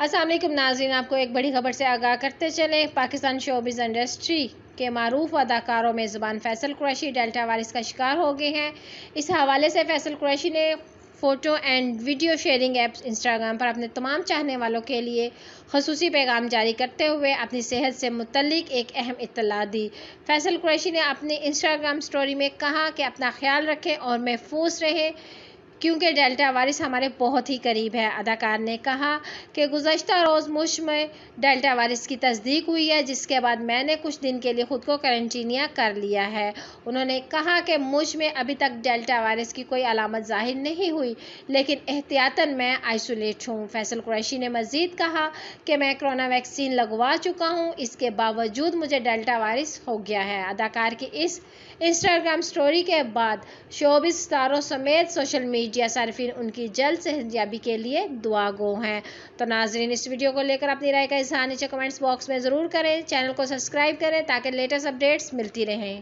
अस्सलाम वालेकुम नाज़रीन, आपको एक बड़ी खबर से आगाह करते चलें। पाकिस्तान शोबिज़ इंडस्ट्री के मारूफ अदाकारों में ज़बान फैसल कुरैशी डेल्टा वायरस का शिकार हो गए हैं। इस हवाले से फैसल कुरैशी ने photo and video sharing apps Instagram पर अपने तमाम चाहने वालों के लिए खसूसी पैगाम जारी करते हुए अपनी सेहत से मुतल्लिक एक अहम इत्तला दी। फैसल कुरैशी ने अपनी इंस्टाग्राम स्टोरी में कहा कि अपना ख्याल रखें और महफूज रहें क्योंकि डेल्टा वायरस हमारे बहुत ही करीब है। अदाकार ने कहा कि गुज़श्ता रोज़ मुझ में डेल्टा वायरस की तस्दीक हुई है, जिसके बाद मैंने कुछ दिन के लिए ख़ुद को क्वारंटीनिया कर लिया है। उन्होंने कहा कि मुझ में अभी तक डेल्टा वायरस की कोई अलामत ज़ाहिर नहीं हुई, लेकिन एहतियातन मैं आइसोलेट हूँ। फैसल कुरैशी ने मज़ीद कहा कि मैं कोरोना वैक्सीन लगवा चुका हूँ, इसके बावजूद मुझे डेल्टा वायरस हो गया है। अदाकार की इस इंस्टाग्राम स्टोरी के बाद शोबिज़ स्टारों समेत सोशल मीडिया सार्फिन उनकी जल्द सेहतयाबी के लिए दुआ गो हैं। तो नाज़रीन, इस वीडियो को लेकर अपनी राय का इज़हार नीचे कमेंट्स बॉक्स में ज़रूर करें। चैनल को सब्सक्राइब करें ताकि लेटेस्ट अपडेट्स मिलती रहें।